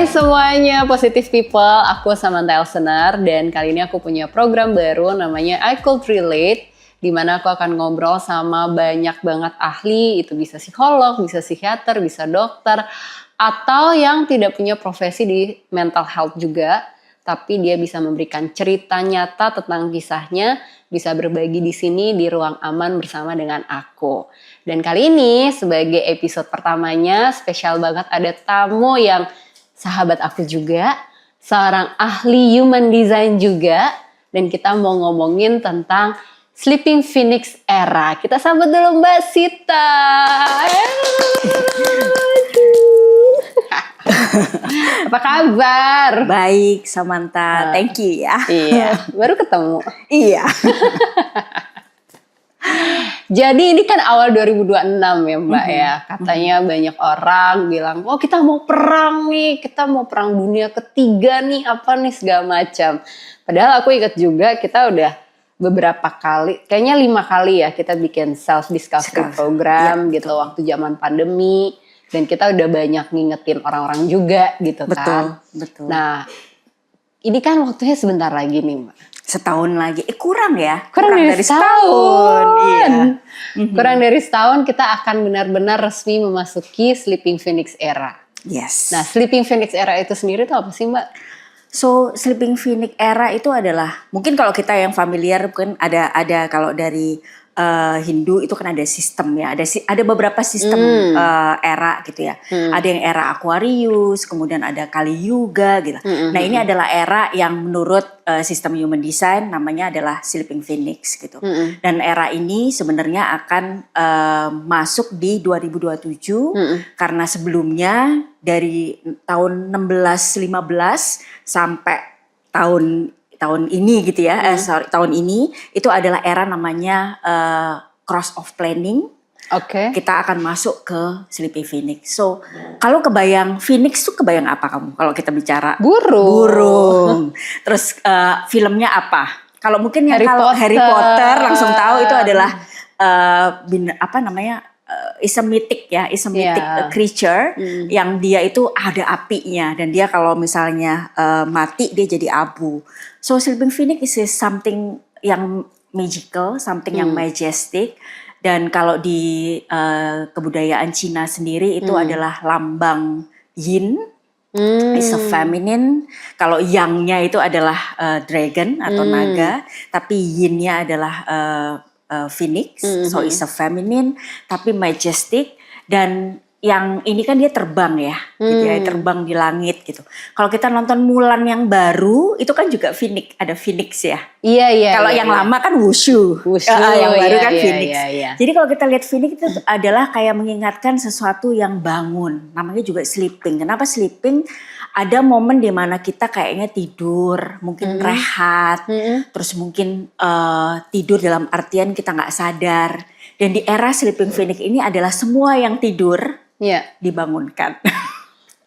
Hai semuanya, Positive People, aku Samantha Elsener dan kali ini aku punya program baru namanya I Could Relate, di mana aku akan ngobrol sama banyak banget ahli, itu bisa psikolog, bisa psikiater, bisa dokter, atau yang tidak punya profesi di mental health juga, tapi dia bisa memberikan cerita nyata tentang kisahnya, bisa berbagi di sini di ruang aman bersama dengan aku. Dan kali ini sebagai episode pertamanya spesial banget, ada tamu yang sahabat aku juga, seorang ahli human design juga, dan kita mau ngomongin tentang Sleeping Phoenix era. Kita sambut dulu Mbak Sita. Apa kabar? Baik, Samantha. Thank you ya. Iya, baru ketemu. Iya. Jadi ini kan awal 2026 ya Mbak ya. Katanya banyak orang bilang, oh kita mau perang nih, kita mau perang dunia ketiga nih, apa nih segala macam. Padahal aku ingat juga kita udah beberapa kali, kayaknya 5 kali ya kita bikin self discovery program gitu waktu zaman pandemi. Dan kita udah banyak ngingetin orang-orang juga gitu kan. Betul. Nah ini kan waktunya sebentar lagi nih Mbak. Setahun lagi. Kurang ya? Kurang dari setahun. Iya. Kurang dari setahun kita akan benar-benar resmi memasuki Sleeping Phoenix era. Yes. Nah, Sleeping Phoenix era itu sendiri itu apa sih, Mbak? So, Sleeping Phoenix era itu adalah, mungkin kalau kita yang familiar, mungkin ada kalau dari Hindu itu kan ada sistem ya, ada beberapa sistem era gitu ya. Ada yang era Aquarius, kemudian ada Kali Yuga gitu. Nah ini adalah era yang menurut sistem human design namanya adalah Sleeping Phoenix gitu. Dan era ini sebenarnya akan masuk di 2027 karena sebelumnya dari tahun 1615 sampai tahun ini gitu ya, tahun ini itu adalah era namanya cross of planning. Oke. Kita akan masuk ke Sleeping Phoenix. So, kalau kebayang Phoenix tuh kebayang apa kamu? Kalau kita bicara burung. Terus filmnya apa? Kalau mungkin yang Harry Potter langsung tahu itu adalah is a mythic ya, is a mythic creature yang dia itu ada apinya dan dia kalau misalnya mati dia jadi abu. So Sleeping Phoenix is something yang magical, something yang majestic, dan kalau di kebudayaan Cina sendiri itu adalah lambang yin, is a feminine. Kalau yang-nya itu adalah dragon atau naga, tapi yin-nya adalah Phoenix, so it's a feminine tapi majestic, dan yang ini kan dia terbang ya, gitu ya, terbang di langit gitu. Kalau kita nonton Mulan yang baru itu kan juga Phoenix, ada Phoenix ya. Iya. Kalau yang lama kan Wushu, yang baru kan Phoenix. Jadi kalau kita lihat Phoenix itu adalah kayak mengingatkan sesuatu yang bangun. Namanya juga sleeping. Kenapa sleeping? Ada momen di mana kita kayaknya tidur, mungkin rehat, terus mungkin tidur dalam artian kita nggak sadar. Dan di era Sleeping Phoenix ini adalah semua yang tidur dibangunkan.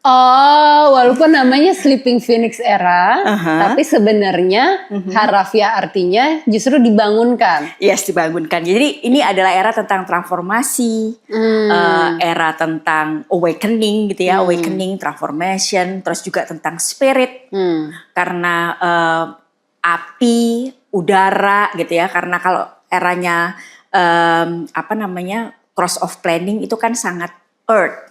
Oh, walaupun namanya Sleeping Phoenix era, tapi sebenarnya harafiah artinya justru dibangunkan. Yes, dibangunkan. Jadi ini adalah era tentang transformasi, era tentang awakening gitu ya, awakening, transformation, terus juga tentang spirit. Karena api, udara gitu ya. Karena kalau eranya cross of planning itu kan sangat earth.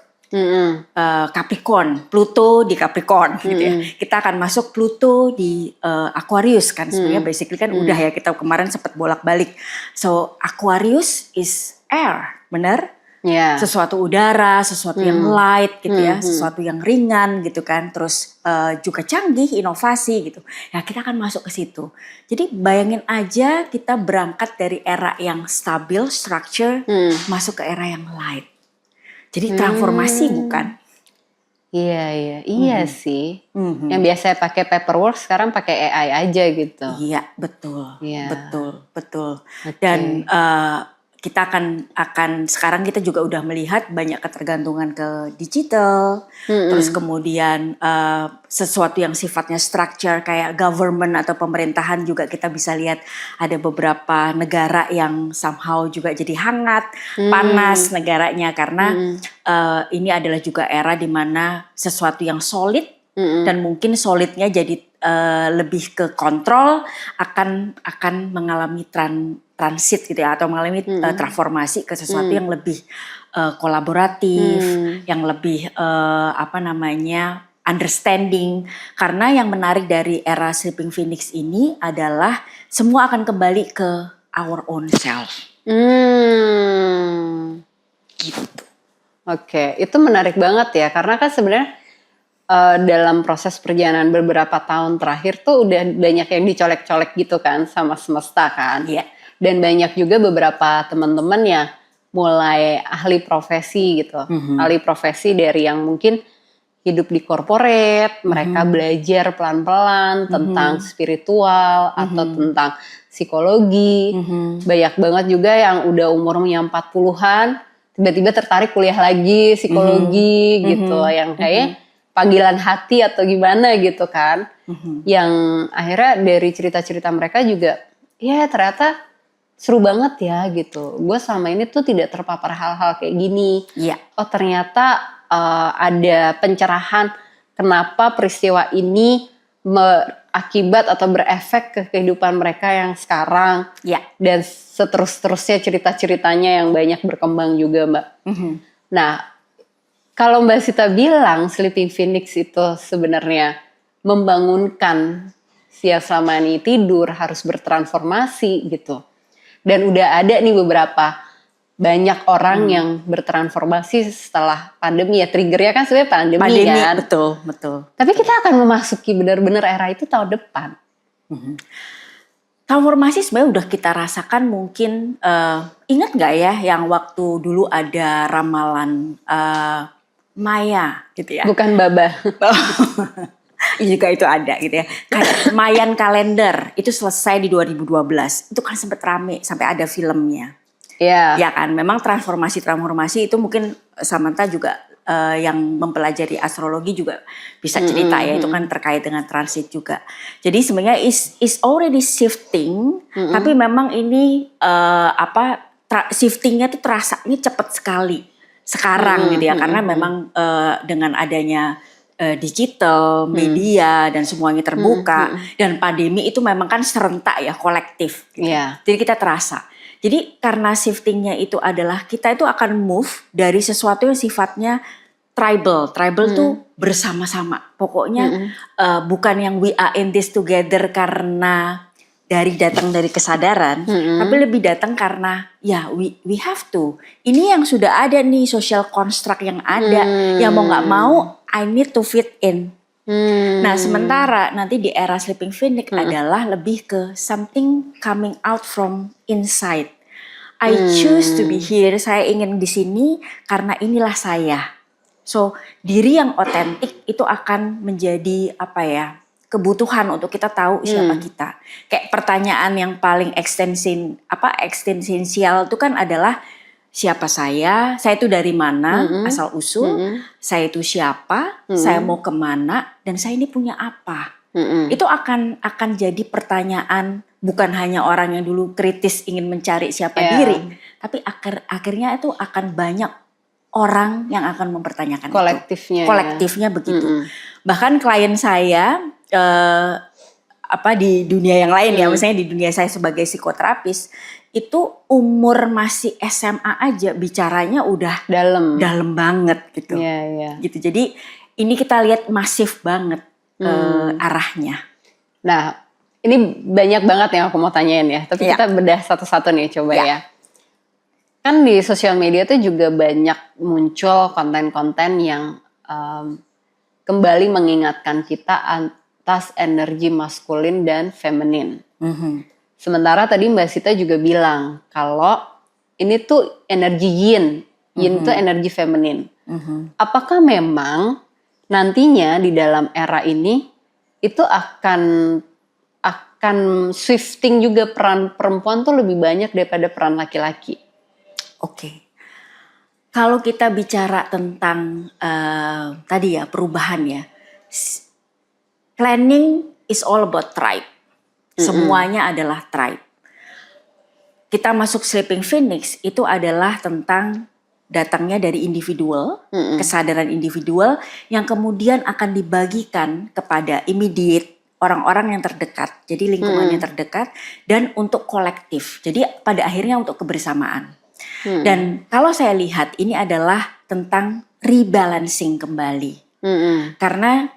Capricorn, Pluto di Capricorn gitu ya. Kita akan masuk Pluto di Aquarius kan sebenarnya basically kan udah ya, kita kemarin sempat bolak-balik. So Aquarius is air, benar? Yeah. Sesuatu udara, sesuatu yang light gitu ya, sesuatu yang ringan gitu kan. Terus juga canggih, inovasi gitu. Ya kita akan masuk ke situ. Jadi bayangin aja kita berangkat dari era yang stabil, structure, masuk ke era yang light. Jadi transformasi bukan? Iya sih. Yang biasa pakai paperwork sekarang pakai AI aja gitu. Iya, betul. Betul. Okay. Dan kita akan sekarang kita juga udah melihat banyak ketergantungan ke digital, terus kemudian sesuatu yang sifatnya structure kayak government atau pemerintahan juga kita bisa lihat ada beberapa negara yang somehow juga jadi hangat, panas negaranya karena ini adalah juga era di mana sesuatu yang solid dan mungkin solidnya jadi lebih ke kontrol, akan mengalami transit gitu ya, atau mengalami transformasi ke sesuatu yang lebih kolaboratif, yang lebih understanding. Karena yang menarik dari era Sleeping Phoenix ini adalah semua akan kembali ke our own self. Gitu. Oke, itu menarik banget ya, karena kan sebenarnya dalam proses perjalanan beberapa tahun terakhir tuh udah banyak yang dicolek-colek gitu kan sama semesta kan. Iya. Dan banyak juga beberapa teman-teman ya mulai ahli profesi gitu. Ahli profesi dari yang mungkin hidup di corporate, mereka belajar pelan-pelan tentang spiritual atau tentang psikologi. Banyak banget juga yang udah umurnya 40-an, tiba-tiba tertarik kuliah lagi psikologi gitu, yang kayak panggilan hati atau gimana gitu kan. Yang akhirnya dari cerita-cerita mereka juga, ya ternyata seru banget ya gitu. Gue selama ini tuh tidak terpapar hal-hal kayak gini. Iya. Oh ternyata ada pencerahan kenapa peristiwa ini berakibat atau berefek ke kehidupan mereka yang sekarang. Iya. Dan seterus-terusnya cerita-ceritanya yang banyak berkembang juga Mbak. Nah, kalau Mbak Sita bilang Sleeping Phoenix itu sebenarnya membangunkan si yang selama ini tidur harus bertransformasi gitu. Dan udah ada nih beberapa banyak orang yang bertransformasi setelah pandemi ya. Triggernya kan sebenarnya pandemi kan. Betul. Tapi kita akan memasuki benar-benar era itu tahun depan. Transformasi sebenarnya udah kita rasakan mungkin, ingat gak ya yang waktu dulu ada ramalan Maya gitu ya. Bukan Baba. Juga itu ada gitu ya. Kayak Mayan kalender itu selesai di 2012. Itu kan sempat rame sampai ada filmnya. Iya. Ya kan, memang transformasi itu mungkin Samantha juga yang mempelajari astrologi juga bisa cerita ya, itu kan terkait dengan transit juga. Jadi sebenarnya is already shifting, tapi memang ini shiftingnya tuh terasanya cepat sekali sekarang gitu ya, karena memang dengan adanya digital, media dan semuanya terbuka, dan pandemi itu memang kan serentak ya, kolektif. Gitu. Yeah. Jadi kita terasa. Jadi karena shiftingnya itu adalah kita itu akan move dari sesuatu yang sifatnya tribal tuh bersama-sama. Pokoknya bukan yang we are in this together karena datang dari kesadaran, tapi lebih datang karena ya we have to. Ini yang sudah ada nih, social construct yang ada, yang mau nggak mau I need to fit in. Nah sementara nanti di era Sleeping Phoenix adalah lebih ke something coming out from inside. I choose to be here. Saya ingin di sini karena inilah saya. So diri yang otentik itu akan menjadi kebutuhan untuk kita tahu siapa kita. Kayak pertanyaan yang paling eksistensial itu kan adalah siapa saya itu dari mana, asal usul, saya itu siapa, saya mau kemana, dan saya ini punya apa. Itu akan jadi pertanyaan bukan hanya orang yang dulu kritis ingin mencari siapa diri, tapi akhirnya itu akan banyak orang yang akan mempertanyakan kolektifnya begitu. Bahkan klien saya di dunia yang lain ya, misalnya di dunia saya sebagai psikoterapis, itu umur masih SMA aja bicaranya udah dalam banget gitu. Gitu. Jadi ini kita lihat masif banget arahnya. Nah, ini banyak banget yang aku mau tanyain ya, tapi kita bedah satu-satu nih coba ya. Kan di sosial media tuh juga banyak muncul konten-konten yang kembali mengingatkan kita atas energi maskulin dan feminin. Sementara tadi Mbak Sita juga bilang kalau ini tuh energi yin tuh energi feminin. Apakah memang nantinya di dalam era ini itu akan shifting juga peran perempuan tuh lebih banyak daripada peran laki-laki? Oke. Kalau kita bicara tentang tadi ya perubahan ya, planning is all about tribe. Semuanya adalah tribe. Kita masuk Sleeping Phoenix itu adalah tentang datangnya dari individual, kesadaran individual yang kemudian akan dibagikan kepada immediate, orang-orang yang terdekat, jadi lingkungan yang terdekat, dan untuk kolektif, jadi pada akhirnya untuk kebersamaan. Dan kalau saya lihat ini adalah tentang rebalancing kembali, karena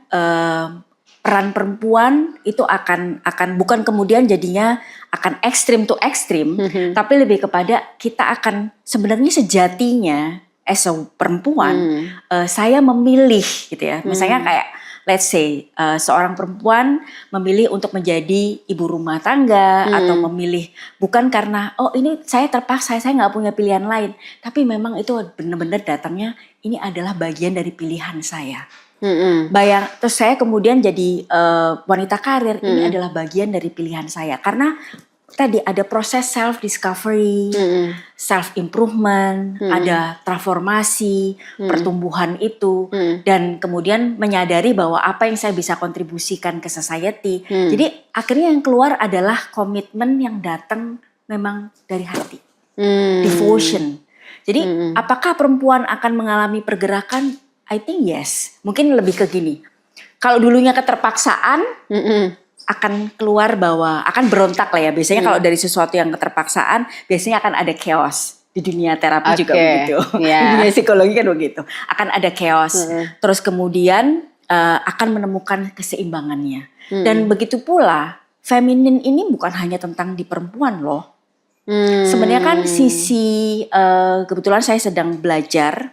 peran perempuan itu akan bukan kemudian jadinya akan ekstrim to ekstrim, tapi lebih kepada kita akan sebenarnya sejatinya as a perempuan, saya memilih gitu ya, misalnya kayak let's say seorang perempuan memilih untuk menjadi ibu rumah tangga atau memilih bukan karena oh ini saya terpaksa, saya nggak punya pilihan lain, tapi memang itu benar-benar datangnya ini adalah bagian dari pilihan saya. Terus saya kemudian jadi wanita karir, ini adalah bagian dari pilihan saya karena tadi ada proses self discovery, self improvement, ada transformasi, pertumbuhan itu, dan kemudian menyadari bahwa apa yang saya bisa kontribusikan ke society. Jadi akhirnya yang keluar adalah komitmen yang datang memang dari hati, devotion. Jadi apakah perempuan akan mengalami pergerakan? I think yes. Mungkin lebih ke gini. Kalau dulunya keterpaksaan, akan keluar bahwa akan berontak lah ya. Biasanya kalau dari sesuatu yang keterpaksaan, biasanya akan ada chaos. Di dunia terapi juga begitu. Di dunia psikologi kan begitu. Akan ada chaos. Terus kemudian akan menemukan keseimbangannya. Dan begitu pula, feminin ini bukan hanya tentang di perempuan loh. Sebenarnya kan sisi kebetulan saya sedang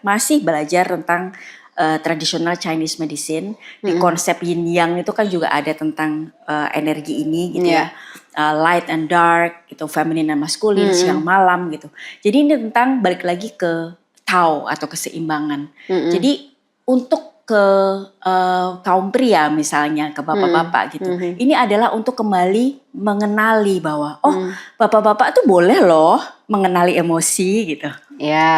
masih belajar tentang traditional Chinese medicine. Di konsep yin yang itu kan juga ada tentang energi ini gitu ya, light and dark gitu, feminine dan maskulin, siang malam gitu. Jadi ini tentang balik lagi ke Tao atau keseimbangan. Jadi untuk ke kaum pria misalnya, ke bapak-bapak gitu, ini adalah untuk kembali mengenali bahwa bapak-bapak tuh boleh loh mengenali emosi gitu.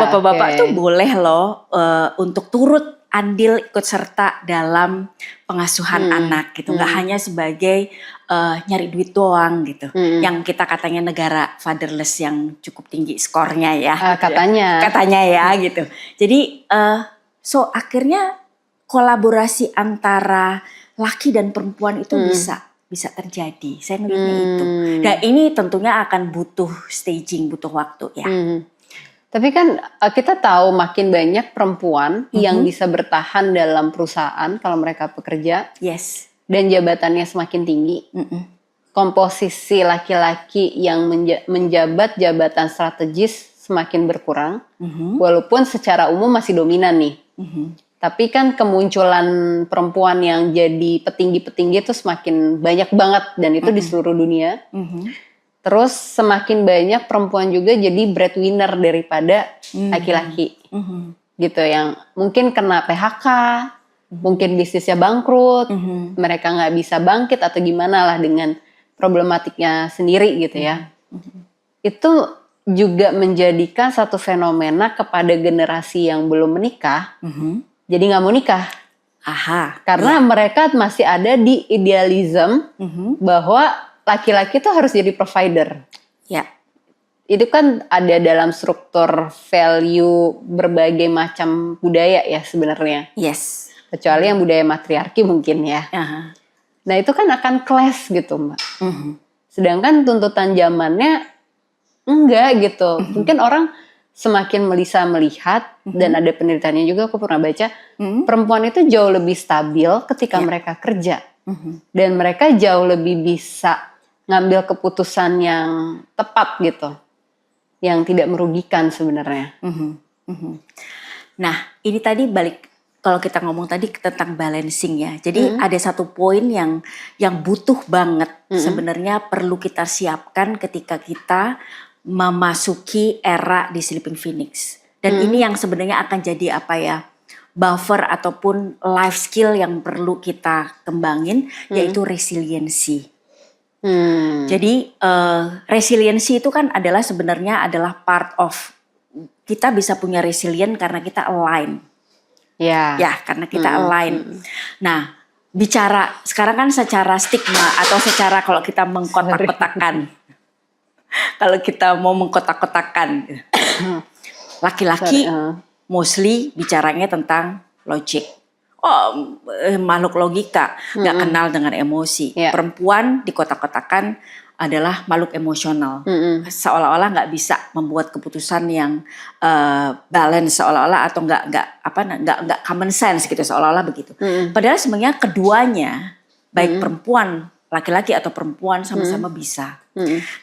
Bapak-bapak tuh boleh loh untuk turut andil ikut serta dalam pengasuhan anak gitu, nggak hanya sebagai nyari duit doang gitu, yang kita katanya negara fatherless yang cukup tinggi skornya ya, katanya ya gitu. Jadi so akhirnya kolaborasi antara laki dan perempuan itu bisa terjadi. Saya melihatnya itu. Dan ini tentunya akan butuh staging, butuh waktu ya. Tapi kan kita tahu makin banyak perempuan yang bisa bertahan dalam perusahaan kalau mereka bekerja. Yes. Dan jabatannya semakin tinggi. Komposisi laki-laki yang menjabat jabatan strategis semakin berkurang. Walaupun secara umum masih dominan nih. Tapi kan kemunculan perempuan yang jadi petinggi-petinggi itu semakin banyak banget. Dan itu di seluruh dunia. Terus semakin banyak perempuan juga jadi breadwinner daripada laki-laki. Gitu, yang mungkin kena PHK, mungkin bisnisnya bangkrut, mereka nggak bisa bangkit atau gimana lah dengan problematiknya sendiri gitu ya. Itu juga menjadikan satu fenomena kepada generasi yang belum menikah, jadi nggak mau nikah. Karena mereka masih ada di idealism bahwa laki-laki itu harus jadi provider. Itu kan ada dalam struktur value berbagai macam budaya ya sebenarnya. Yes. Kecuali yang budaya matriarki mungkin ya. Nah itu kan akan clash gitu Mbak. Sedangkan tuntutan zamannya enggak gitu. Mungkin orang semakin bisa melihat, dan ada penelitiannya juga aku pernah baca, perempuan itu jauh lebih stabil ketika mereka kerja. Dan mereka jauh lebih bisa ngambil keputusan yang tepat gitu, yang tidak merugikan sebenarnya. Nah ini tadi balik, kalau kita ngomong tadi tentang balancing ya, jadi ada satu poin yang butuh banget sebenarnya perlu kita siapkan ketika kita memasuki era di Sleeping Phoenix. Dan ini yang sebenarnya akan jadi apa ya, buffer ataupun life skill yang perlu kita kembangin, yaitu resiliensi. Jadi resiliensi itu kan adalah sebenarnya adalah part of, kita bisa punya resilient karena kita align. Ya karena kita align. Nah bicara sekarang kan secara stigma atau secara kalau kita mengkotak-kotakan, kalau kita mau mengkotak-kotakan laki-laki mostly bicaranya tentang logic. Oh, makhluk logika, nggak kenal dengan emosi. Perempuan dikotak-kotakan adalah makhluk emosional, seolah-olah nggak bisa membuat keputusan yang balance, seolah-olah atau nggak common sense gitu, seolah-olah begitu. Padahal sebenarnya keduanya, baik perempuan, laki-laki atau perempuan sama-sama bisa.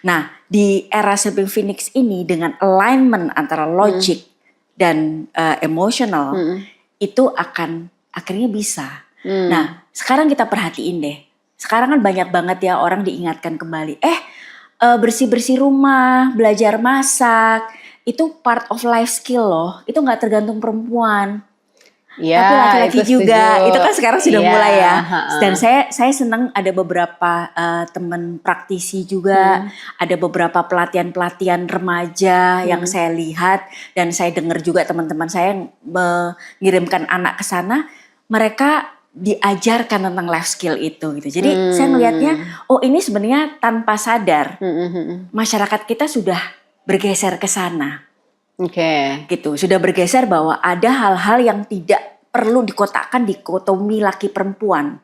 Nah, di era Sleeping Phoenix ini dengan alignment antara logic dan emotional itu akan akhirnya bisa. Nah, sekarang kita perhatiin deh. Sekarang kan banyak banget ya orang diingatkan kembali. Bersih-bersih rumah, belajar masak, itu part of life skill loh. Itu nggak tergantung perempuan. Ya, tapi laki-laki juga. Itu kan sekarang sudah mulai ya. Dan saya senang ada beberapa teman praktisi juga. Ada beberapa pelatihan-pelatihan remaja yang saya lihat. Dan saya dengar juga teman-teman saya yang mengirimkan anak ke sana. Mereka diajarkan tentang life skill itu gitu. Jadi saya melihatnya, oh ini sebenarnya tanpa sadar masyarakat kita sudah bergeser ke sana. Gitu, sudah bergeser bahwa ada hal-hal yang tidak perlu dikotakkan dikotomi laki perempuan.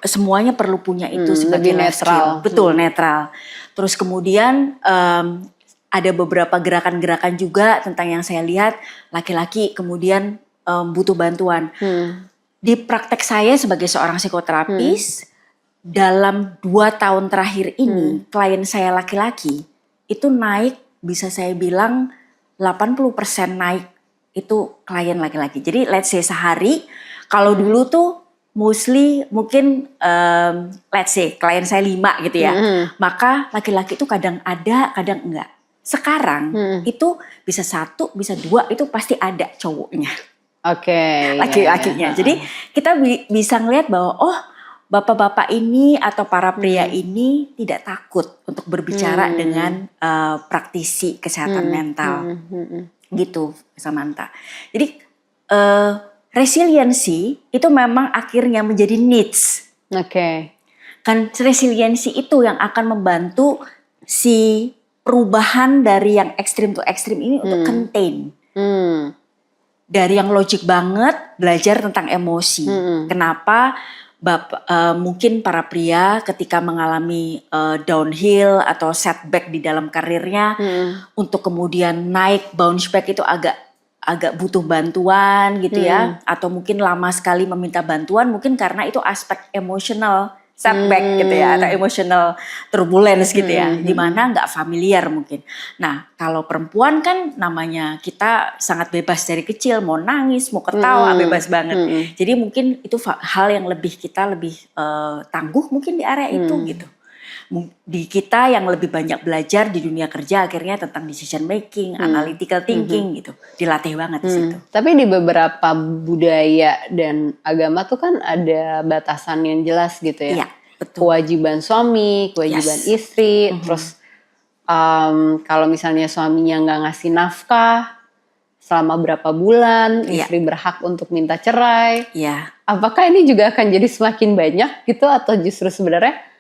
Semuanya perlu punya itu sebagai life skill. Betul, netral. Terus kemudian ada beberapa gerakan-gerakan juga tentang yang saya lihat laki-laki kemudian butuh bantuan. Di praktek saya sebagai seorang psikoterapis, dalam 2 tahun terakhir ini, klien saya laki-laki, itu naik, bisa saya bilang 80% naik, itu klien laki-laki. Jadi let's say sehari, kalau dulu tuh mostly mungkin let's say klien saya 5 gitu ya, maka laki-laki itu kadang ada, kadang enggak. Sekarang itu bisa 1, bisa 2, itu pasti ada cowoknya. Laki-lakinya. Jadi kita bisa ngelihat bahwa bapak-bapak ini atau para pria ini tidak takut untuk berbicara dengan praktisi kesehatan mental. Gitu, Samantha. Jadi resiliensi itu memang akhirnya menjadi needs. Kan resiliensi itu yang akan membantu si perubahan dari yang ekstrim to ekstrim ini untuk contain. Dari yang logik banget belajar tentang emosi. Kenapa mungkin para pria ketika mengalami downhill atau setback di dalam karirnya untuk kemudian naik bounce back itu agak butuh bantuan gitu ya, atau mungkin lama sekali meminta bantuan mungkin karena itu aspek emosional setback gitu ya, atau emotional turbulence gitu ya, dimana nggak familiar mungkin. Nah kalau perempuan kan namanya kita sangat bebas dari kecil, mau nangis, mau ketawa, bebas banget. Jadi mungkin itu hal yang kita lebih tangguh mungkin di area itu gitu. Di kita yang lebih banyak belajar di dunia kerja akhirnya tentang decision making, analytical thinking gitu, dilatih banget di situ. Tapi di beberapa budaya dan agama tuh kan ada batasan yang jelas gitu ya. Iya, betul. Kewajiban suami, kewajiban istri, terus kalau misalnya suaminya nggak ngasih nafkah selama berapa bulan, istri berhak untuk minta cerai. Apakah ini juga akan jadi semakin banyak gitu, atau justru sebenarnya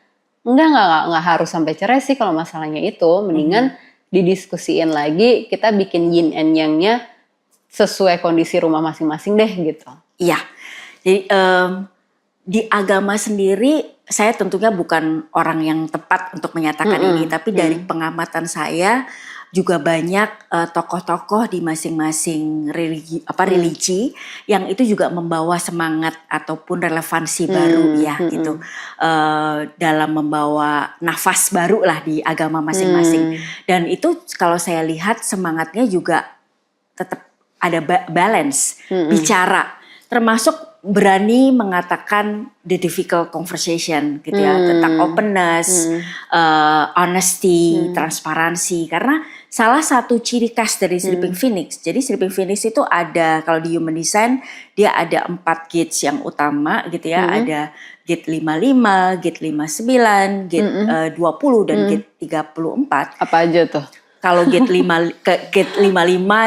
Enggak harus sampai cerai sih kalau masalahnya itu. Mendingan didiskusiin lagi, kita bikin yin and yang-nya sesuai kondisi rumah masing-masing deh gitu. Iya, jadi di agama sendiri saya tentunya bukan orang yang tepat untuk menyatakan ini, tapi dari pengamatan saya juga banyak tokoh-tokoh di masing-masing religi yang itu juga membawa semangat ataupun relevansi baru ya gitu, dalam membawa nafas baru lah di agama masing-masing. Dan itu kalau saya lihat semangatnya juga tetap ada balance, bicara, termasuk berani mengatakan the difficult conversation gitu ya, tentang openness, honesty, transparansi. Karena salah satu ciri khas dari Sleeping Phoenix, jadi Sleeping Phoenix itu ada, kalau di Human Design dia ada 4 gates yang utama gitu ya, ada gate 55, gate 59, gate 20 dan gate 34. Apa aja tuh? Kalau gate 55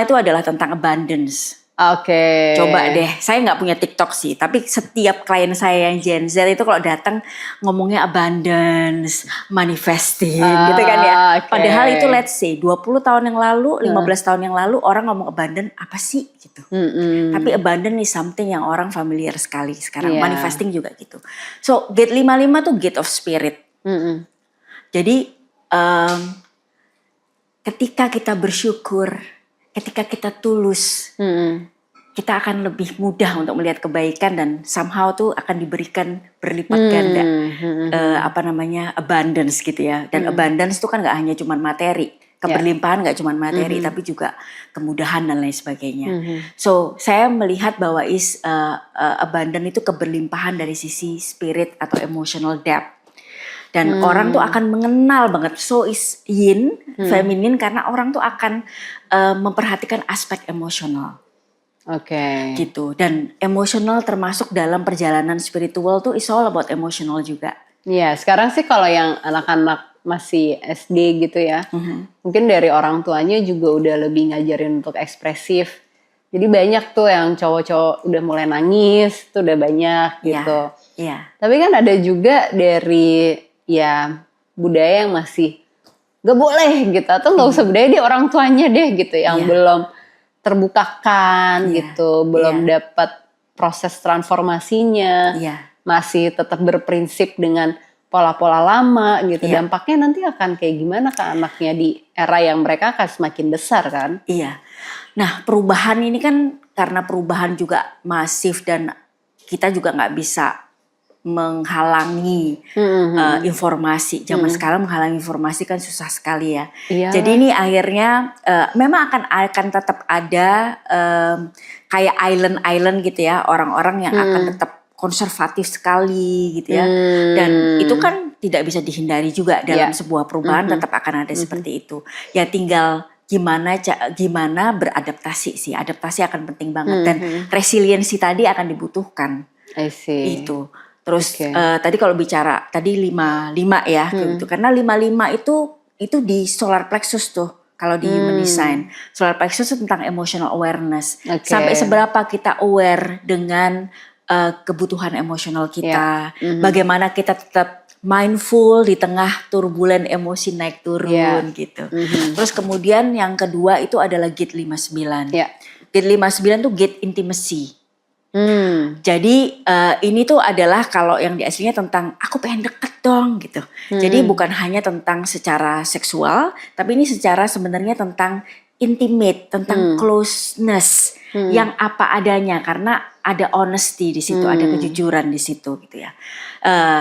itu adalah tentang abundance. Oke. Coba deh, saya nggak punya TikTok sih, tapi setiap klien saya yang Gen Z itu kalau datang ngomongnya abundance, manifesting gitu kan ya. Oke. Padahal itu let's say 20 tahun yang lalu, 15 tahun yang lalu orang ngomong abundance apa sih gitu. Tapi abundance is something yang orang familiar sekali sekarang. Iya. Manifesting juga gitu. So gate 55 tuh gate of spirit. Jadi ketika kita bersyukur, ketika kita tulus, kita akan lebih mudah untuk melihat kebaikan dan somehow tuh akan diberikan berlipat ganda abundance gitu ya. Dan abundance itu kan nggak hanya cuman materi, keberlimpahan nggak cuman materi, tapi juga kemudahan dan lain sebagainya. So saya melihat bahwa abundance itu keberlimpahan dari sisi spirit atau emotional depth. Dan orang tuh akan mengenal banget, so is yin, feminin, karena orang tuh akan memperhatikan aspek emosional. Oke. Gitu. Dan emosional termasuk dalam perjalanan spiritual tuh is all about emotional juga. Iya, sekarang sih kalau yang anak-anak masih SD gitu ya, mungkin dari orang tuanya juga udah lebih ngajarin untuk ekspresif. Jadi banyak tuh yang cowok-cowok udah mulai nangis, tuh udah banyak gitu. Iya. Tapi kan ada juga dari ya budaya yang masih gak boleh gitu, atau gak usah budaya, dia orang tuanya deh gitu yang belum terbukakan gitu, belum dapat proses transformasinya, masih tetap berprinsip dengan pola-pola lama gitu. Dampaknya nanti akan kayak gimana ke anaknya di era yang mereka akan semakin besar kan? Iya. Nah perubahan ini kan karena perubahan juga masif dan kita juga nggak bisa menghalangi informasi. Zaman sekarang menghalangi informasi kan susah sekali ya. Jadi ini akhirnya memang akan tetap ada kayak island gitu ya, orang-orang yang akan tetap konservatif sekali gitu ya. Dan itu kan tidak bisa dihindari juga dalam sebuah perubahan, tetap akan ada seperti itu. Ya tinggal gimana beradaptasi sih. Adaptasi akan penting banget dan resiliensi tadi akan dibutuhkan. I see. Itu. Terus tadi kalau bicara tadi 55 ya gitu, karena 55 itu di solar plexus tuh kalau di human design. Solar plexus itu tentang emotional awareness. Sampai seberapa kita aware dengan kebutuhan emosional kita, bagaimana kita tetap mindful di tengah turbulen emosi naik turun gitu. Terus kemudian yang kedua itu adalah gate 59. Gate 59 tuh gate intimacy. Jadi ini tuh adalah kalau yang di aslinya tentang aku pengen deket dong gitu. Jadi bukan hanya tentang secara seksual, tapi ini secara sebenarnya tentang intimate, tentang closeness yang apa adanya, karena ada honesty di situ, ada kejujuran di situ gitu ya.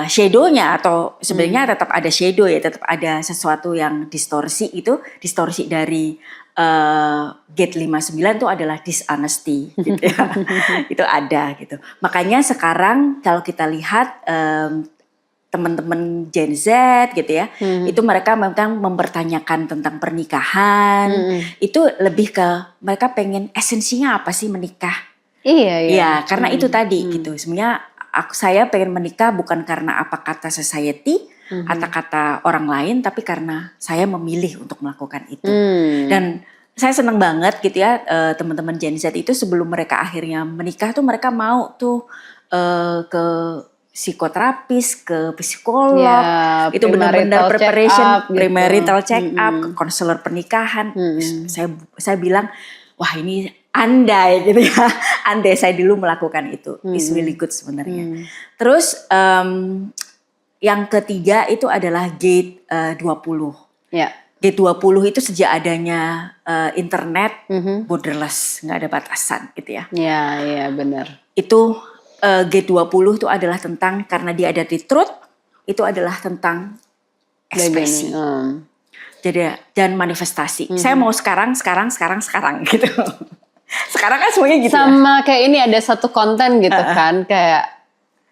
Shadownya atau sebenarnya tetap ada shadow ya, tetap ada sesuatu yang distorsi, itu distorsi dari gate 59 itu adalah dishonesty gitu ya. Itu ada gitu. Makanya sekarang kalau kita lihat teman-teman Gen Z gitu ya, itu mereka memang mempertanyakan tentang pernikahan. Itu lebih ke mereka pengen esensinya apa sih menikah? Iya, karena itu tadi gitu. Sebenarnya saya pengen menikah bukan karena apa kata society atau kata orang lain, tapi karena saya memilih untuk melakukan itu. Dan saya seneng banget gitu ya, teman-teman Gen Z itu sebelum mereka akhirnya menikah tuh mereka mau tuh ke psikoterapis, ke psikolog, itu benar-benar preparation, premarital check up, ke konselor pernikahan. Saya bilang, wah ini andai gitu ya, andai saya dulu melakukan itu, is really good sebenarnya. Terus yang ketiga itu adalah gate 20. Gate 20 itu sejak adanya internet borderless, nggak ada batasan gitu ya. Iya benar. Itu gate 20 itu adalah tentang, karena dia ada di truth, itu adalah tentang ekspresi. Jadi dan manifestasi. Saya mau sekarang gitu. Sekarang kan semuanya gitu. Sama kayak ini ada satu konten gitu kan, kayak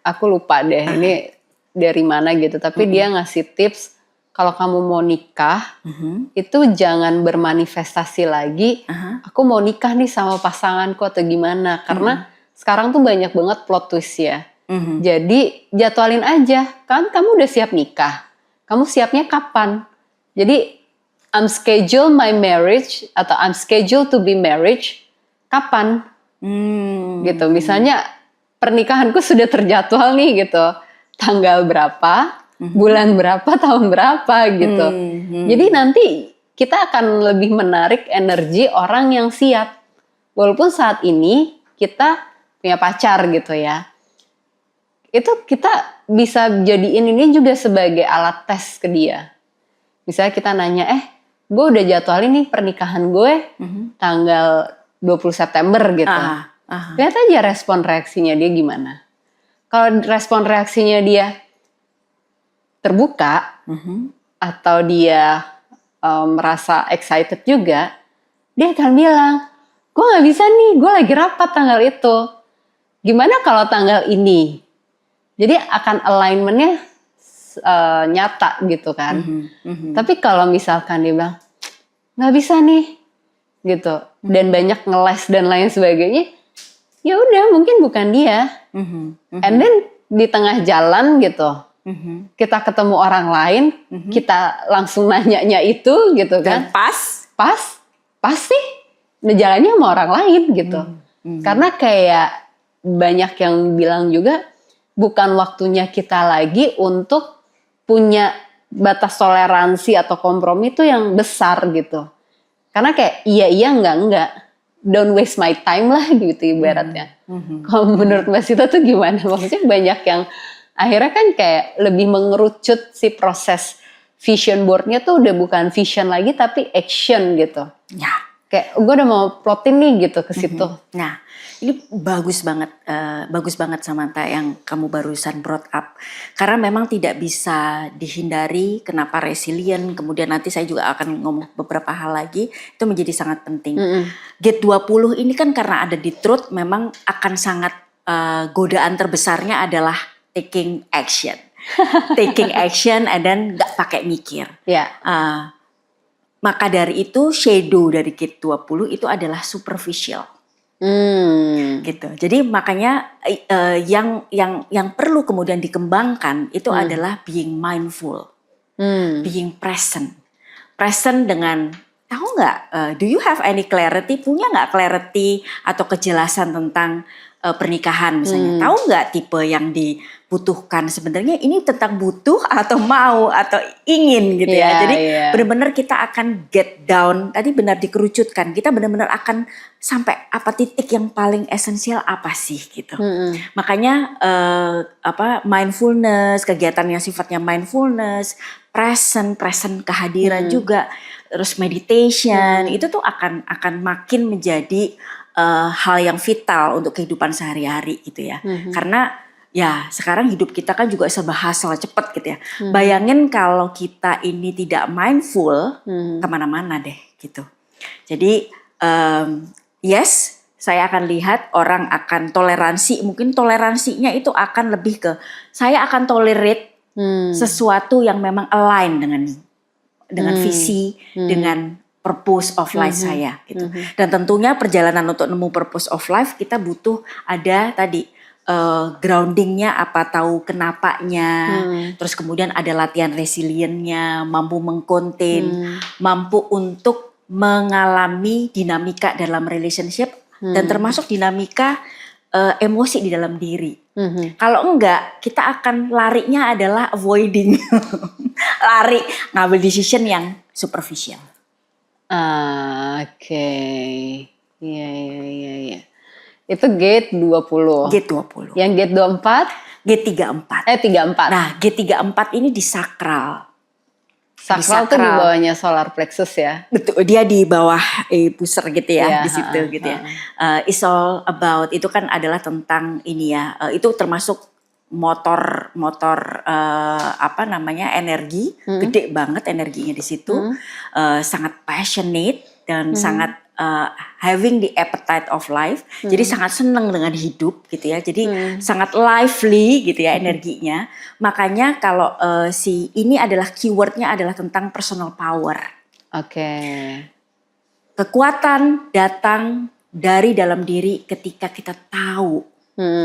aku lupa deh ini dari mana gitu, tapi dia ngasih tips kalau kamu mau nikah itu jangan bermanifestasi lagi. Aku mau nikah nih sama pasanganku atau gimana, karena sekarang tuh banyak banget plot twist ya. Jadi jadwalin aja, kan kamu udah siap nikah, kamu siapnya kapan? Jadi I'm schedule my marriage atau I'm scheduled to be marriage kapan? gitu. Misalnya pernikahanku sudah terjadwal nih gitu, tanggal berapa, bulan berapa, tahun berapa gitu. Jadi nanti kita akan lebih menarik energi orang yang siap. Walaupun saat ini kita punya pacar gitu ya, itu kita bisa jadiin ini juga sebagai alat tes ke dia. Misalnya kita nanya, gue udah jadwalin nih pernikahan gue tanggal 20 September gitu. Lihat aja respon reaksinya dia gimana. Kalau respon reaksinya dia terbuka atau dia merasa excited juga, dia akan bilang, gue gak bisa nih, gue lagi rapat tanggal itu. Gimana kalau tanggal ini? Jadi akan alignmentnya nyata gitu kan. Tapi kalau misalkan dia bilang, gak bisa nih, gitu, dan banyak ngeles dan lain sebagainya, ya udah mungkin bukan dia. And then di tengah jalan gitu, kita ketemu orang lain, kita langsung nanyanya itu gitu kan. Dan Pasti jalannya sama orang lain gitu. Karena kayak banyak yang bilang juga bukan waktunya kita lagi untuk punya batas toleransi atau kompromi itu yang besar gitu. Karena kayak iya enggak. Don't waste my time lah gitu ibaratnya. Kalau menurut Mbak Sita tuh gimana? Maksudnya banyak yang akhirnya kan kayak lebih mengerucut si proses vision boardnya tuh udah bukan vision lagi tapi action gitu. Ya. Kayak gue udah mau plotin nih gitu ke situ. Nah, ini bagus banget Samantha yang kamu barusan brought up. Karena memang tidak bisa dihindari kenapa resilient. Kemudian nanti saya juga akan ngomong beberapa hal lagi. Itu menjadi sangat penting. G20 ini kan karena ada di Truth memang akan sangat godaan terbesarnya adalah taking action. Taking action and then gak pakai mikir. Maka dari itu shadow dari G20 itu adalah superficial. Gitu. Jadi makanya yang perlu kemudian dikembangkan itu adalah being mindful, being present dengan tahu nggak? Do you have any clarity? Punya nggak clarity atau kejelasan tentang pernikahan misalnya? Tahu nggak tipe yang dibutuhkan sebenarnya ini tentang butuh atau mau atau ingin gitu ya. Jadi benar-benar kita akan get down. Tadi benar dikerucutkan. Kita benar-benar akan sampai apa titik yang paling esensial apa sih gitu. Makanya mindfulness, kegiatan yang sifatnya mindfulness, present kehadiran juga, terus meditation itu tuh akan makin menjadi hal yang vital untuk kehidupan sehari-hari gitu ya. Karena ya sekarang hidup kita kan juga serba hustle cepet gitu ya. Bayangin kalau kita ini tidak mindful, kemana-mana deh gitu. Jadi yes, saya akan lihat orang akan toleransi, mungkin toleransinya itu akan lebih ke saya akan tolerate sesuatu yang memang align dengan visi, dengan purpose of life saya gitu. Dan tentunya perjalanan untuk nemu purpose of life kita butuh ada tadi groundingnya, apa tahu kenapanya, terus kemudian ada latihan resiliennya, mampu mengkontain, mampu untuk mengalami dinamika dalam relationship dan termasuk dinamika emosi di dalam diri. Kalau enggak, kita akan larinya adalah avoiding, lari ngambil decision yang superficial. Oke. Iya. Itu gate 20. Gate 20. Yang gate 24? Gate 34. 34. Nah, gate 34 ini di sakral. Sakral tuh di bawahnya solar plexus ya. Betul, dia di bawah pusar gitu ya, di situ gitu ya. It's all about, itu kan adalah tentang ini ya. Itu termasuk motor energi, gede banget energinya di situ, sangat passionate dan sangat having the appetite of life, jadi sangat senang dengan hidup gitu ya, jadi sangat lively gitu ya energinya. Makanya kalau ini adalah keywordnya adalah tentang personal power. Kekuatan datang dari dalam diri ketika kita tahu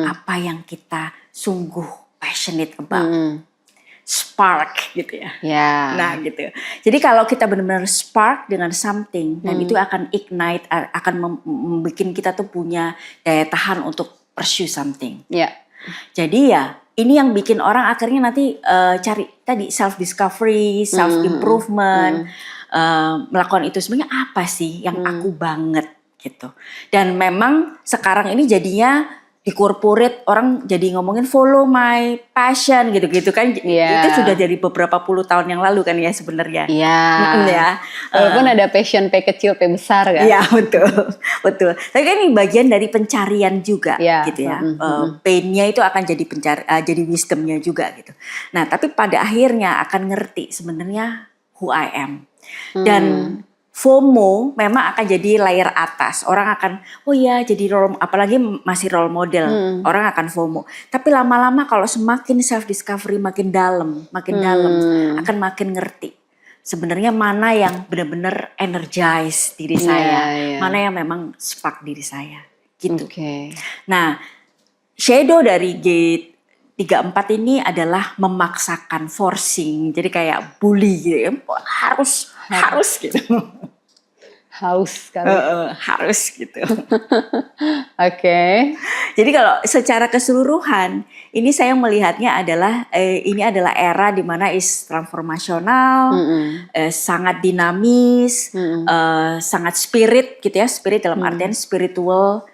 apa yang kita sungguh passionate about. spark gitu ya. Ya. Nah gitu. Jadi kalau kita benar-benar spark dengan something dan itu akan ignite, akan membuat kita tuh punya daya tahan untuk pursue something. Ya. Jadi ya ini yang bikin orang akhirnya nanti cari tadi self discovery, self improvement, melakukan itu sebenarnya apa sih yang aku banget gitu. Dan memang sekarang ini jadinya di corporate orang jadi ngomongin follow my passion gitu-gitu kan. Itu sudah dari beberapa puluh tahun yang lalu kan ya sebenarnya. Iya. Ya. Walaupun ada passion P kecil P besar kan. Iya betul, betul. Tapi kan ini bagian dari pencarian juga gitu ya. Pain-nya itu akan jadi jadi wisdom-nya juga gitu. Nah tapi pada akhirnya akan ngerti sebenarnya who I am. Dan FOMO memang akan jadi layer atas. Orang akan, oh ya jadi apalagi masih role model. Orang akan FOMO. Tapi lama-lama kalau semakin self discovery makin dalam akan makin ngerti. Sebenarnya mana yang benar-benar energize diri saya, mana yang memang spark diri saya. Gitu. Nah, shadow dari gate 34 ini adalah memaksakan, forcing. Jadi kayak bully gitu ya. Harus gitu. Haus kan. Harus gitu. Jadi kalau secara keseluruhan ini saya melihatnya adalah ini adalah era di mana is transformasional, sangat dinamis, sangat spirit gitu ya. Spirit dalam artian spiritual,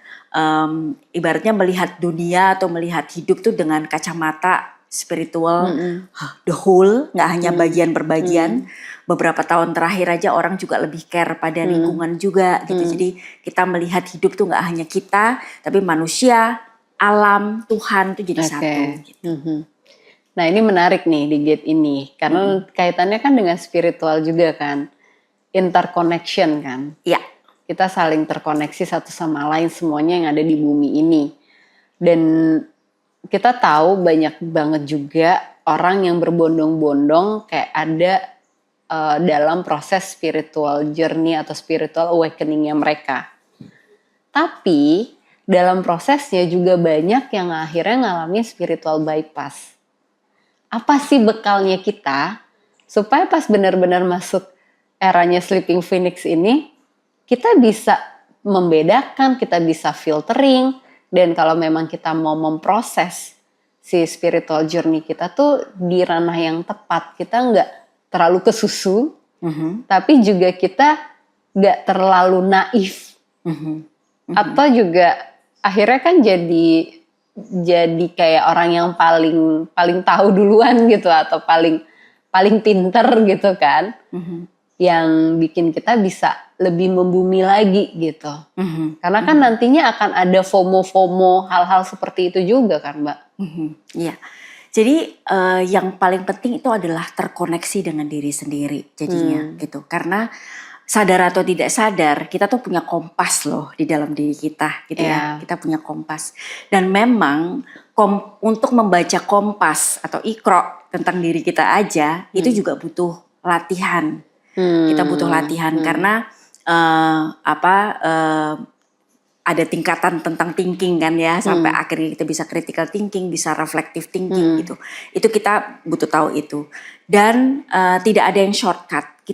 ibaratnya melihat dunia atau melihat hidup tuh dengan kacamata spiritual, the whole, nggak hanya bagian per bagian. Beberapa tahun terakhir aja orang juga lebih care pada lingkungan juga gitu. Jadi kita melihat hidup tuh nggak hanya kita, tapi manusia, alam, Tuhan tuh jadi satu. Gitu. Nah ini menarik nih di gate ini, karena kaitannya kan dengan spiritual juga kan, interconnection kan. Iya. Kita saling terkoneksi satu sama lain semuanya yang ada di bumi ini. Dan kita tahu banyak banget juga orang yang berbondong-bondong kayak ada dalam proses spiritual journey atau spiritual awakeningnya mereka. Tapi dalam prosesnya juga banyak yang akhirnya ngalamin spiritual bypass. Apa sih bekalnya kita supaya pas benar-benar masuk eranya Sleeping Phoenix ini kita bisa membedakan, kita bisa filtering, dan kalau memang kita mau memproses si spiritual journey kita tuh di ranah yang tepat, kita nggak terlalu kesusu, tapi juga kita nggak terlalu naif, atau juga akhirnya kan jadi kayak orang yang paling tahu duluan gitu, atau paling pinter gitu kan, yang bikin kita bisa lebih membumi lagi gitu. Karena kan nantinya akan ada FOMO hal-hal seperti itu juga kan Mbak. Iya. Jadi yang paling penting itu adalah terkoneksi dengan diri sendiri jadinya gitu. Karena sadar atau tidak sadar kita tuh punya kompas loh di dalam diri kita gitu ya. Kita punya kompas. Dan memang untuk membaca kompas atau ikro tentang diri kita aja itu juga butuh latihan. Kita butuh latihan karena ada tingkatan tentang thinking kan ya, sampai akhirnya kita bisa critical thinking, bisa reflective thinking gitu. Itu kita butuh tahu itu. Dan tidak ada yang shortcut.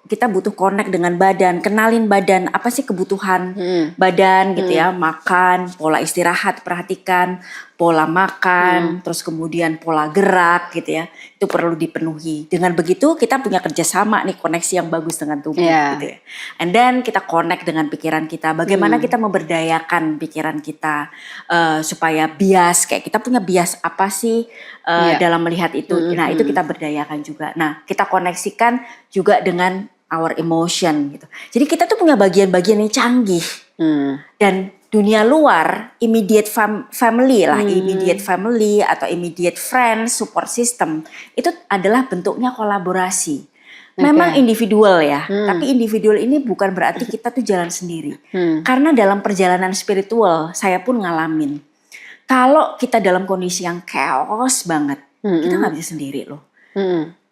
Kita butuh connect dengan badan, kenalin badan, apa sih kebutuhan badan gitu ya, makan, pola istirahat, perhatikan pola makan, terus kemudian pola gerak gitu ya, itu perlu dipenuhi. Dengan begitu kita punya kerjasama nih, koneksi yang bagus dengan tubuh gitu ya. And then kita connect dengan pikiran kita, bagaimana kita memberdayakan pikiran kita supaya bias, kayak kita punya bias apa sih dalam melihat itu, nah itu kita berdayakan juga. Nah kita koneksikan juga dengan our emotion gitu. Jadi kita tuh punya bagian-bagian yang canggih. Dan dunia luar, immediate family lah, immediate family atau immediate friends, support system, itu adalah bentuknya kolaborasi. Memang individual ya, tapi individual ini bukan berarti kita tuh jalan sendiri. Karena dalam perjalanan spiritual, saya pun ngalamin. Kalau kita dalam kondisi yang chaos banget, kita gak bisa sendiri loh.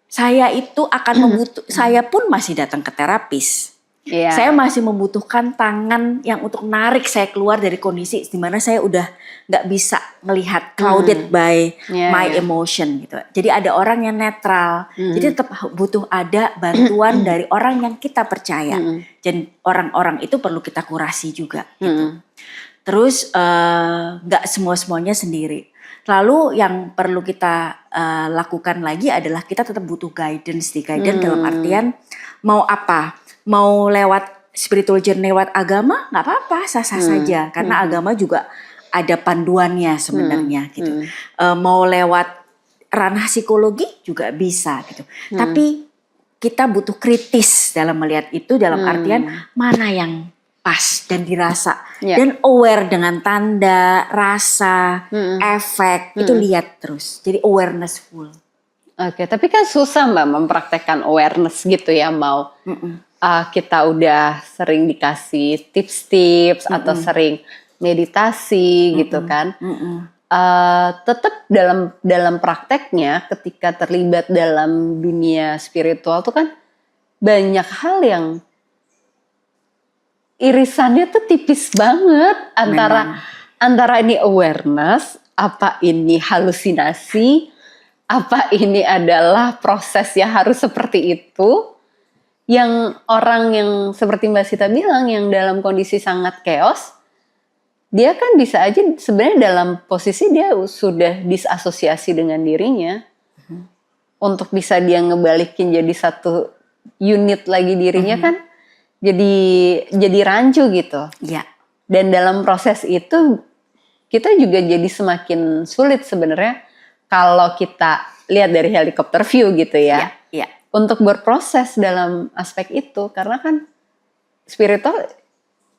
Saya itu akan saya pun masih datang ke terapis. Iya. Saya masih membutuhkan tangan yang untuk narik saya keluar dari kondisi di mana saya udah nggak bisa melihat clouded by my emotion gitu. Jadi ada orang yang netral. Jadi tetap butuh ada bantuan dari orang yang kita percaya. Dan orang-orang itu perlu kita kurasi juga gitu. Terus nggak semuanya sendiri. Lalu yang perlu kita lakukan lagi adalah kita tetap butuh guidance. Dalam artian mau apa? Mau lewat spiritual journey, lewat agama nggak apa-apa, sah-sah saja. Karena agama juga ada panduannya sebenarnya gitu. Mau lewat ranah psikologi juga bisa gitu. Tapi kita butuh kritis dalam melihat itu, dalam artian mana yang pas dan dirasa. Dan aware dengan tanda, rasa, efek, itu lihat terus. Jadi awareness full. Oke, tapi kan susah Mbak mempraktekkan awareness gitu ya, mau kita udah sering dikasih tips-tips atau sering meditasi gitu kan. Tetap dalam prakteknya ketika terlibat dalam dunia spiritual tuh kan banyak hal yang irisannya tuh tipis banget antara ini awareness, apa ini halusinasi, apa ini adalah proses yang harus seperti itu. Yang orang yang seperti Mbak Sita bilang yang dalam kondisi sangat chaos, dia kan bisa aja sebenarnya dalam posisi dia sudah disasosiasi dengan dirinya. Untuk bisa dia ngebalikin jadi satu unit lagi dirinya kan jadi rancu gitu. Iya. Dan dalam proses itu kita juga jadi semakin sulit sebenarnya kalau kita lihat dari helikopter view gitu ya. Iya. Untuk berproses dalam aspek itu, karena kan spiritual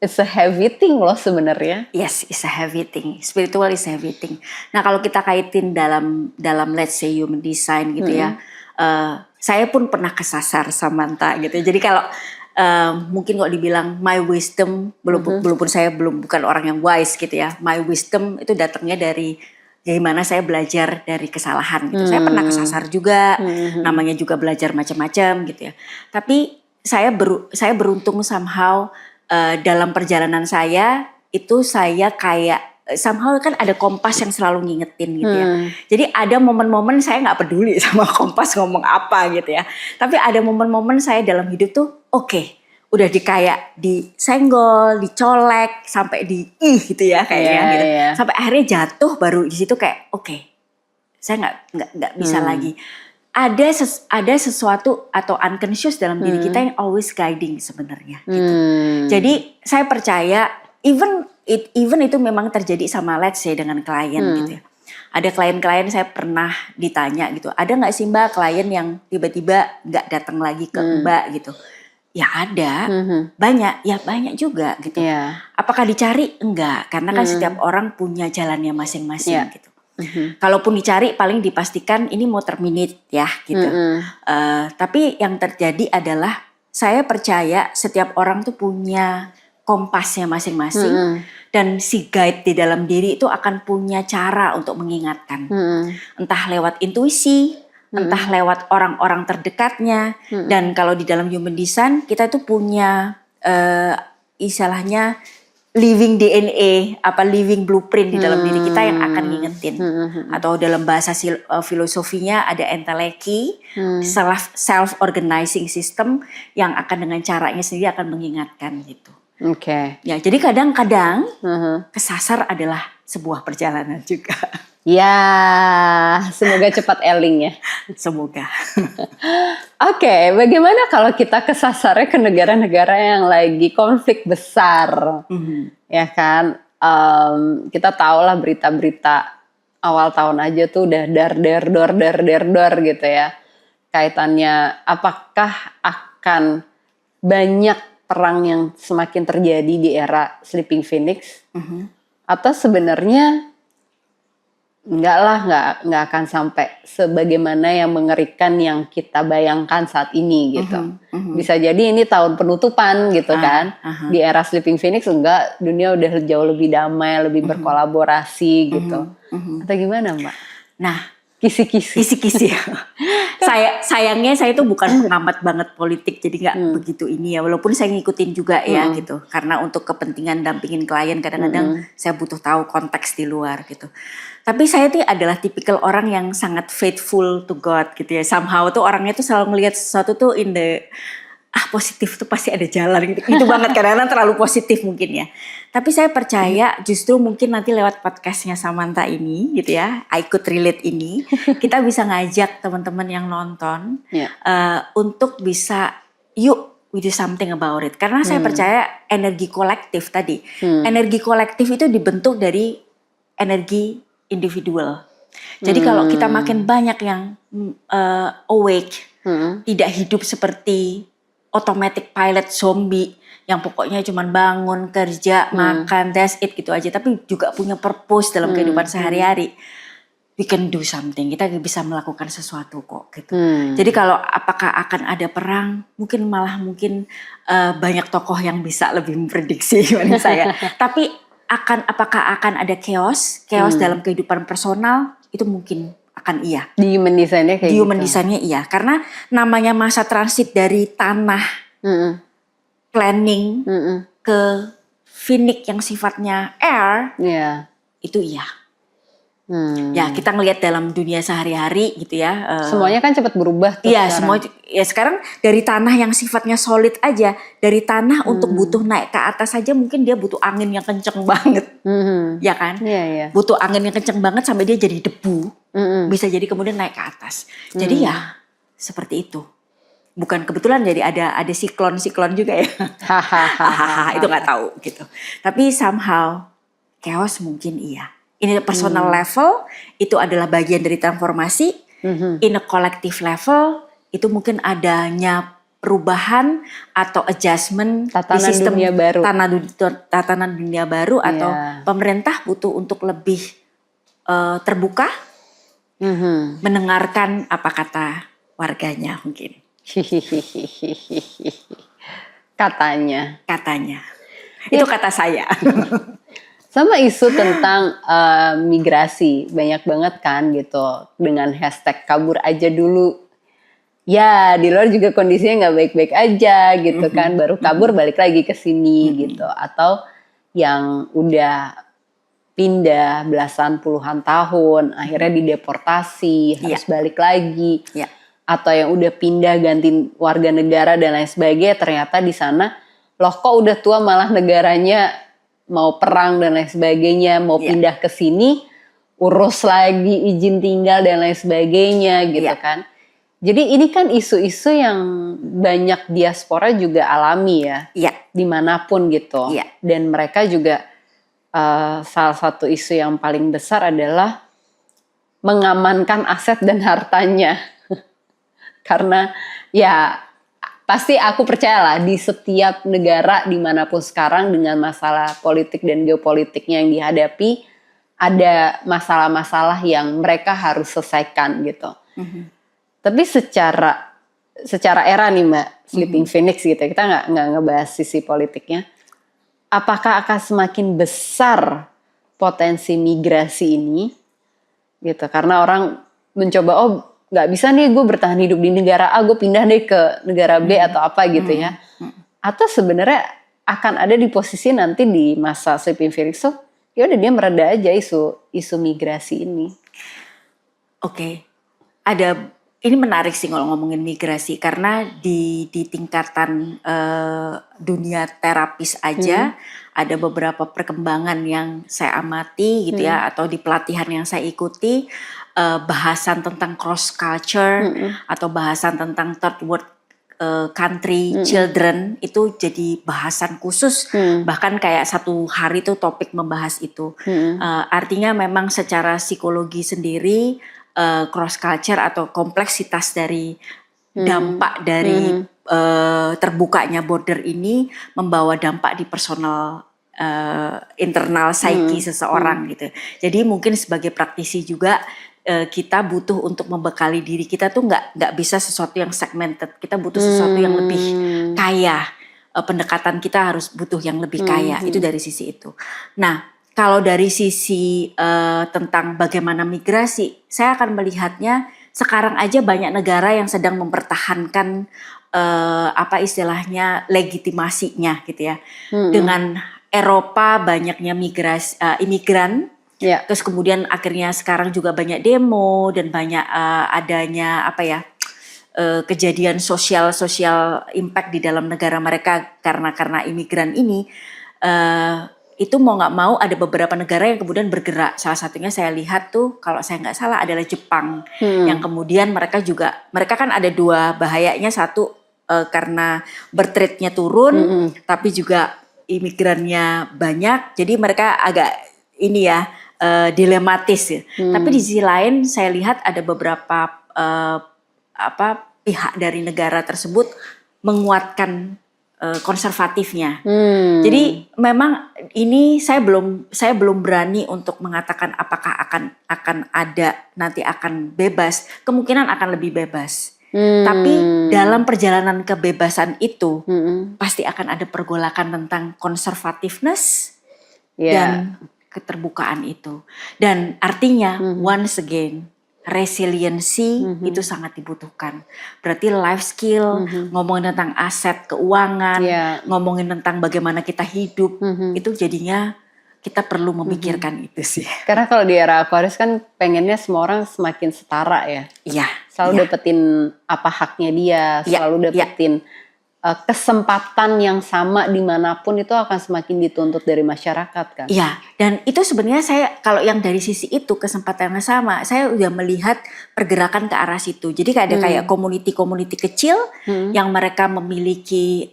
it's a heavy thing loh sebenarnya. Yes, it's a heavy thing. Spiritual is a heavy thing. Nah kalau kita kaitin dalam let's say human design gitu ya, saya pun pernah kesasar Samantha gitu. Jadi kalau mungkin kok dibilang my wisdom, walaupun saya bukan orang yang wise gitu ya, my wisdom itu datangnya dari gimana saya belajar dari kesalahan gitu. Saya pernah kesasar juga, namanya juga belajar macam-macam gitu ya. Tapi saya beruntung somehow dalam perjalanan saya itu saya kayak somehow kan ada kompas yang selalu ngingetin gitu ya. Jadi ada momen-momen saya nggak peduli sama kompas ngomong apa gitu ya. Tapi ada momen-momen saya dalam hidup tuh oke, udah disenggol, dicolek sampai gitu ya kayaknya gitu. Sampai akhirnya jatuh baru di situ kayak oke, saya nggak bisa lagi. Ada sesuatu atau unconscious dalam diri kita yang always guiding sebenarnya gitu. Jadi saya percaya even itu memang terjadi sama let's say dengan klien gitu ya. Ada klien-klien saya pernah ditanya gitu, ada nggak sih Mbak klien yang tiba-tiba nggak datang lagi ke Mbak gitu? Ya ada, banyak juga gitu. Apakah dicari? Enggak, karena kan setiap orang punya jalannya masing-masing gitu. Kalaupun dicari paling dipastikan ini mau terminate ya gitu. Tapi yang terjadi adalah saya percaya setiap orang tuh punya kompasnya masing-masing. Dan si guide di dalam diri itu akan punya cara untuk mengingatkan. Entah lewat intuisi, entah lewat orang-orang terdekatnya. Dan kalau di dalam human design kita tuh punya istilahnya living DNA, living blueprint di dalam diri kita yang akan ngingetin. Atau dalam bahasa filosofinya ada enteleki, self-organizing system yang akan dengan caranya sendiri akan mengingatkan gitu. Oke. Ya, jadi kadang-kadang kesasar adalah sebuah perjalanan juga. Ya, semoga cepat Eling ya. Semoga. Oke, bagaimana kalau kita kesasarnya ke negara-negara yang lagi konflik besar? Ya kan, kita tahu lah berita-berita awal tahun aja tuh udah dar gitu ya. Kaitannya apakah akan banyak perang yang semakin terjadi di era Sleeping Phoenix? Atau sebenarnya nggak akan sampai sebagaimana yang mengerikan yang kita bayangkan saat ini gitu. Bisa jadi ini tahun penutupan gitu kan. Di era Sleeping Phoenix enggak, dunia udah jauh lebih damai, lebih berkolaborasi gitu. Atau gimana Mbak? Nah, Kisi-kisi. Kisi-kisi. Sayangnya saya tuh bukan pengamat banget politik, jadi nggak begitu ini ya. Walaupun saya ngikutin juga ya gitu. Karena untuk kepentingan dampingin klien kadang-kadang saya butuh tahu konteks di luar gitu. Tapi saya tuh adalah tipikal orang yang sangat faithful to God gitu ya. Somehow tuh orangnya tuh selalu melihat sesuatu tuh in the positif tuh pasti ada jalan gitu. Itu banget kadang-kadang terlalu positif mungkin ya. Tapi saya percaya justru mungkin nanti lewat podcastnya Samantha ini gitu ya, I Could Relate ini, kita bisa ngajak teman-teman yang nonton untuk bisa yuk we do something about it. Karena saya percaya energi kolektif tadi, energi kolektif itu dibentuk dari energi individual. Jadi kalau kita makin banyak yang awake, tidak hidup seperti automatic pilot zombie yang pokoknya cuma bangun, kerja, makan, that's it gitu aja. Tapi juga punya purpose dalam kehidupan sehari-hari. We can do something, kita bisa melakukan sesuatu kok gitu. Jadi kalau apakah akan ada perang, mungkin banyak tokoh yang bisa lebih memprediksi dibanding saya. Tapi apakah akan ada chaos dalam kehidupan personal, itu mungkin akan iya. Di human design-nya kayak di human gitu. design-nya iya, karena namanya masa transit dari tanah planning ke Phoenix yang sifatnya air, itu iya. Ya kita ngelihat dalam dunia sehari-hari gitu ya. Semuanya kan cepat berubah tuh. Iya semua ya sekarang dari tanah yang sifatnya solid aja, dari tanah untuk butuh naik ke atas saja mungkin dia butuh angin yang kenceng banget, ya kan? Butuh angin yang kenceng banget sampai dia jadi debu, bisa jadi kemudian naik ke atas. Jadi ya seperti itu. Bukan kebetulan jadi ada siklon juga ya. Itu nggak tahu gitu. Tapi somehow chaos mungkin iya. In a personal level itu adalah bagian dari transformasi. In a collective level itu mungkin adanya perubahan atau adjustment di sistem dunia baru. Tatanan dunia baru atau pemerintah butuh untuk lebih terbuka, mendengarkan apa kata warganya mungkin. Katanya. Itu kata saya. Sama isu tentang migrasi, banyak banget kan gitu, dengan hashtag kabur aja dulu. Ya di luar juga kondisinya nggak baik-baik aja gitu kan, baru kabur balik lagi ke sini gitu. Atau yang udah pindah belasan puluhan tahun, akhirnya dideportasi, harus balik lagi. Atau yang udah pindah ganti warga negara dan lain sebagainya, ternyata di sana loh kok udah tua malah negaranya mau perang dan lain sebagainya, mau pindah ke sini, urus lagi izin tinggal dan lain sebagainya gitu kan. Jadi ini kan isu-isu yang banyak diaspora juga alami ya, dimanapun gitu. Dan mereka juga salah satu isu yang paling besar adalah mengamankan aset dan hartanya. Karena ya pasti aku percayalah di setiap negara dimanapun sekarang dengan masalah politik dan geopolitiknya yang dihadapi, ada masalah-masalah yang mereka harus selesaikan gitu. Tapi secara era nih Mbak, Sleeping Phoenix gitu, kita nggak ngebahas sisi politiknya. Apakah akan semakin besar potensi migrasi ini gitu? Karena orang mencoba nggak bisa nih gue bertahan hidup di negara A, gue pindah deh ke negara B atau apa gitu ya. Atau sebenarnya akan ada di posisi nanti di masa Sleeping Phoenix tuh, ya udah dia mereda aja isu migrasi ini. Ini menarik sih kalau ngomongin migrasi karena di tingkatan dunia terapis aja ada beberapa perkembangan yang saya amati gitu ya, atau di pelatihan yang saya ikuti. Bahasan tentang cross culture atau bahasan tentang third world country children itu jadi bahasan khusus, bahkan kayak satu hari tuh topik membahas itu. Artinya memang secara psikologi sendiri cross culture atau kompleksitas dari dampak dari terbukanya border ini membawa dampak di personal internal psyche seseorang gitu. Jadi mungkin sebagai praktisi juga kita butuh untuk membekali diri kita tuh nggak bisa sesuatu yang segmented. Kita butuh sesuatu yang lebih kaya. Pendekatan kita harus butuh yang lebih kaya. Itu dari sisi itu. Nah, kalau dari sisi tentang bagaimana migrasi, saya akan melihatnya sekarang aja banyak negara yang sedang mempertahankan apa istilahnya legitimasinya gitu ya. Dengan Eropa banyaknya imigran, terus kemudian akhirnya sekarang juga banyak demo dan banyak adanya apa ya kejadian sosial impact di dalam negara mereka karena imigran ini. Itu mau nggak mau ada beberapa negara yang kemudian bergerak. Salah satunya saya lihat tuh kalau saya nggak salah adalah Jepang, yang kemudian mereka kan ada dua bahayanya. Satu karena birth rate-nya turun, tapi juga imigrannya banyak, jadi mereka agak ini ya dilematis ya. Tapi di sisi lain saya lihat ada beberapa pihak dari negara tersebut menguatkan konservatifnya. Jadi memang ini saya belum berani untuk mengatakan apakah akan ada nanti akan bebas. Kemungkinan akan lebih bebas. Tapi dalam perjalanan kebebasan itu pasti akan ada pergolakan tentang conservativeness dan keterbukaan itu. Dan artinya once again resiliency itu sangat dibutuhkan. Berarti life skill, ngomongin tentang aset keuangan, ngomongin tentang bagaimana kita hidup, itu jadinya kita perlu memikirkan itu sih. Karena kalau di era Aquarius kan pengennya semua orang semakin setara ya. Iya. Selalu dapetin apa haknya dia, selalu dapetin kesempatan yang sama dimanapun, itu akan semakin dituntut dari masyarakat kan. Iya, dan itu sebenarnya saya kalau yang dari sisi itu kesempatan yang sama, saya udah melihat pergerakan ke arah situ. Jadi ada kayak community kecil yang mereka memiliki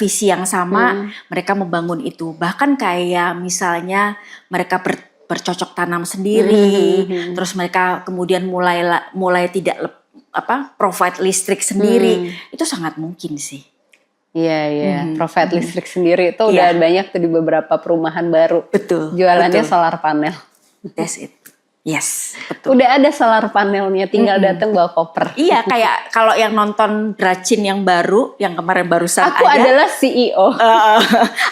visi yang sama, mereka membangun itu. Bahkan kayak misalnya mereka bercocok tanam sendiri, terus mereka kemudian mulai tidak provide listrik sendiri, itu sangat mungkin sih. Iya, provide listrik sendiri itu udah banyak tuh di beberapa perumahan baru. Betul. Jualannya solar panel. That's it. Yes, betul. Udah ada solar panelnya, tinggal datang bawa koper. Iya, kayak kalau yang nonton Dracin yang baru, yang kemarin barusan Aku adalah CEO.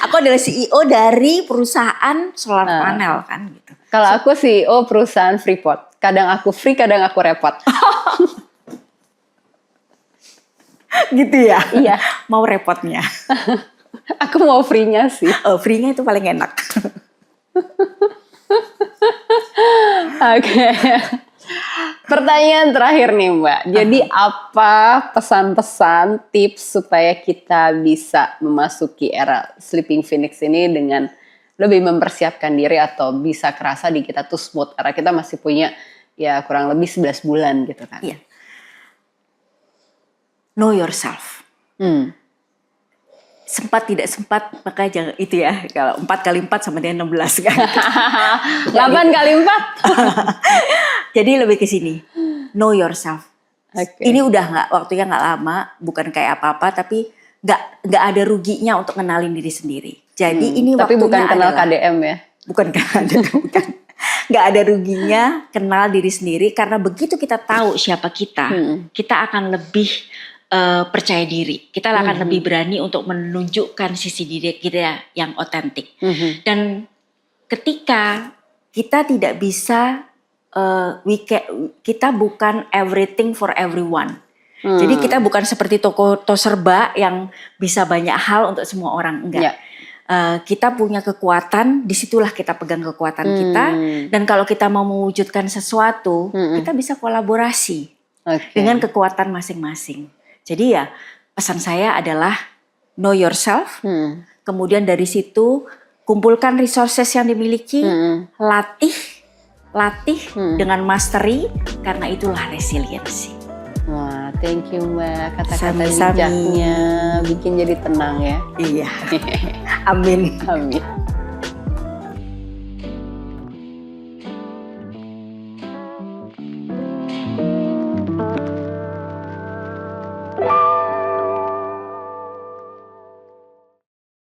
Aku adalah CEO dari perusahaan solar panel kan gitu. Kalau aku CEO perusahaan Freeport. Kadang aku free, kadang aku repot. Gitu ya? Iya. Mau repotnya? Aku mau free-nya sih. Free-nya itu paling enak. Oke. Pertanyaan terakhir nih Mbak. Jadi apa pesan-pesan tips supaya kita bisa memasuki era Sleeping Phoenix ini dengan lebih mempersiapkan diri, atau bisa kerasa di kita tuh smooth karena kita masih punya ya kurang lebih 11 bulan gitu kan. Iya. Know yourself. Sempat tidak sempat, maka jangan itu ya. Kalau 4 kali 4 sama dengan 16 kan. 8 kali 4. Jadi lebih ke sini. Know yourself. Okay. Ini udah waktunya nggak lama, bukan kayak apa-apa, tapi nggak ada ruginya untuk kenalin diri sendiri. Jadi ini tapi waktunya bukan kenal adalah, KDM ya. Bukan bukan. Nggak ada ruginya kenal diri sendiri, karena begitu kita tahu siapa kita, kita akan lebih percaya diri. Kita akan lebih berani untuk menunjukkan sisi diri kita yang otentik. Dan ketika kita tidak bisa, kita bukan everything for everyone. Jadi kita bukan seperti toko serba yang bisa banyak hal untuk semua orang. Enggak. Kita punya kekuatan, disitulah kita pegang kekuatan kita. Dan kalau kita mau mewujudkan sesuatu, kita bisa kolaborasi dengan kekuatan masing-masing. Jadi ya pesan saya adalah know yourself. Kemudian dari situ kumpulkan resources yang dimiliki, latih dengan mastery, karena itulah resiliensi. Wah, thank you Mbak, kata-kata bijaknya bikin jadi tenang ya. Iya. Amin. Amin.